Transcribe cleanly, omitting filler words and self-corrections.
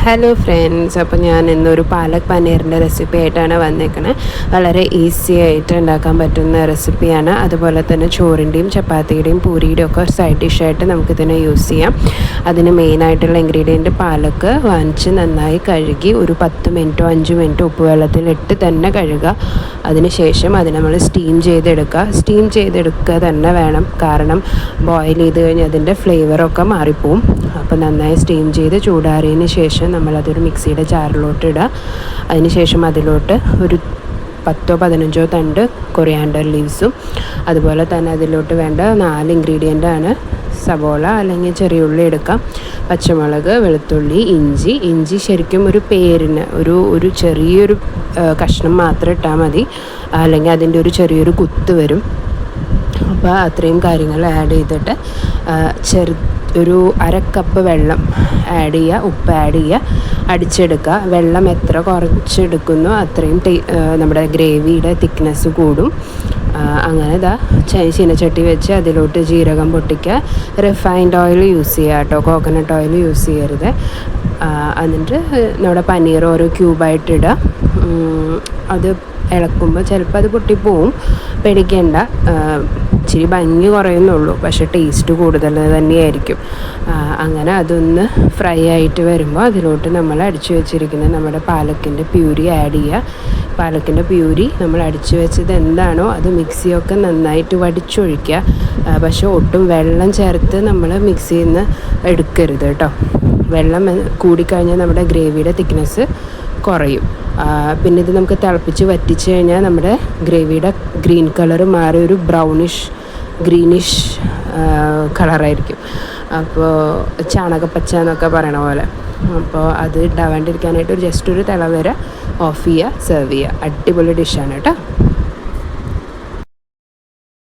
Hello friends, അപ്പോൾ ഞാൻ ഇന്നൊരു പാലക് പനീറിൻ്റെ റെസിപ്പി ആയിട്ടാണ് വന്നേക്കണത്. വളരെ ഈസി ആയിട്ട് ഉണ്ടാക്കാൻ പറ്റുന്ന റെസിപ്പിയാണ്. അതുപോലെ തന്നെ ചോറിൻ്റെയും ചപ്പാത്തിയുടെയും പൂരിയുടെയും ഒക്കെ സൈഡ് ഡിഷായിട്ട് നമുക്കിതിനെ യൂസ് ചെയ്യാം. അതിന് മെയിനായിട്ടുള്ള ഇൻഗ്രീഡിയൻറ്റ് പാലക്ക് വാങ്ങിച്ച് നന്നായി കഴുകി ഒരു 10 മിനിറ്റോ 5 മിനിറ്റോ ഉപ്പ് വെള്ളത്തിലിട്ട് തന്നെ കഴുകുക. അതിനുശേഷം അതിനെ നമ്മൾ സ്റ്റീം ചെയ്തെടുക്കുക തന്നെ വേണം. കാരണം ബോയിൽ ചെയ്ത് കഴിഞ്ഞാൽ അതിൻ്റെ ഫ്ലേവറൊക്കെ മാറിപ്പോവും. അപ്പോൾ നന്നായി സ്റ്റീം ചെയ്ത് ചൂടാറിയതിന് ശേഷം നമ്മളതൊരു മിക്സിയുടെ ജാറിലോട്ട് ഇടുക. അതിനുശേഷം അതിലോട്ട് ഒരു 10-15 തണ്ട് കൊറിയാണ്ടർ ലീവ്സും അതുപോലെ തന്നെ അതിലോട്ട് വേണ്ട 4 ഇൻഗ്രീഡിയൻ്റാണ്. സവോള അല്ലെങ്കിൽ ചെറിയ ഉള്ളി എടുക്കാം, പച്ചമുളക്, വെളുത്തുള്ളി, ഇഞ്ചി ശരിക്കും ഒരു പേരിന് ഒരു ചെറിയൊരു കഷ്ണം മാത്രം ഇട്ടാൽ മതി, അല്ലെങ്കിൽ അതിൻ്റെ ഒരു ചെറിയൊരു കുത്ത് വരും. അപ്പോൾ അത്രയും കാര്യങ്ങൾ ആഡ് ചെയ്തിട്ട് ഒരു 1/2 കപ്പ് വെള്ളം ആഡ് ചെയ്യുക, ഉപ്പ് ആഡ് ചെയ്യുക, അടിച്ചെടുക്കുക. വെള്ളം എത്ര കുറച്ചെടുക്കുന്നോ അത്രയും നമ്മുടെ ഗ്രേവിയുടെ തിക്നെസ് കൂടും. അങ്ങനെ ചീനച്ചട്ടി വെച്ച് അതിലോട്ട് ജീരകം പൊട്ടിക്കുക. റിഫൈൻഡ് ഓയിൽ യൂസ് ചെയ്യുക കേട്ടോ, കോക്കനട്ട് ഓയിൽ യൂസ് ചെയ്യരുത്. എന്നിട്ട് നമ്മുടെ പനീർ ഓരോ ക്യൂബായിട്ടിടുക. അത് ഇളക്കുമ്പോൾ ചിലപ്പോൾ അത് പൊട്ടിപ്പോവും, പേടിക്കേണ്ട. ഇച്ചിരി ഭംഗി കുറയുന്നുള്ളൂ, പക്ഷേ ടേസ്റ്റ് കൂടുതൽ തന്നെയായിരിക്കും. അങ്ങനെ അതൊന്ന് ഫ്രൈ ആയിട്ട് വരുമ്പോൾ അതിലോട്ട് നമ്മൾ അടിച്ചു വെച്ചിരിക്കുന്ന നമ്മുടെ പാലക്കിൻ്റെ പ്യൂരി ആഡ് ചെയ്യുക. പാലക്കിൻ്റെ പ്യൂരി നമ്മൾ അടിച്ചു വെച്ചത് എന്താണോ അത് മിക്സിയൊക്കെ നന്നായിട്ട് വടിച്ചൊഴിക്കുക. പക്ഷേ ഒട്ടും വെള്ളം ചേർത്ത് നമ്മൾ മിക്സിയിൽ നിന്ന് എടുക്കരുത് കേട്ടോ. വെള്ളം കൂടിക്കഴിഞ്ഞാൽ നമ്മുടെ ഗ്രേവിയുടെ തിക്നെസ് കുറയും. പിന്നെ ഇത് നമുക്ക് തിളപ്പിച്ച് വറ്റിച്ച് കഴിഞ്ഞാൽ നമ്മുടെ ഗ്രേവിയുടെ ഗ്രീൻ കളർ മാറി ഒരു ഗ്രീനിഷ് കളറായിരിക്കും. അപ്പോൾ ചാണകപ്പച്ച എന്നൊക്കെ പറയണ പോലെ. അപ്പോൾ അത് ഉണ്ടാവാണ്ടിരിക്കാനായിട്ട് ജസ്റ്റ് ഒരു തിള വരെ ഓഫ് ചെയ്യുക, സെർവ് ചെയ്യുക. അടിപൊളി ഡിഷാണ് കേട്ടോ.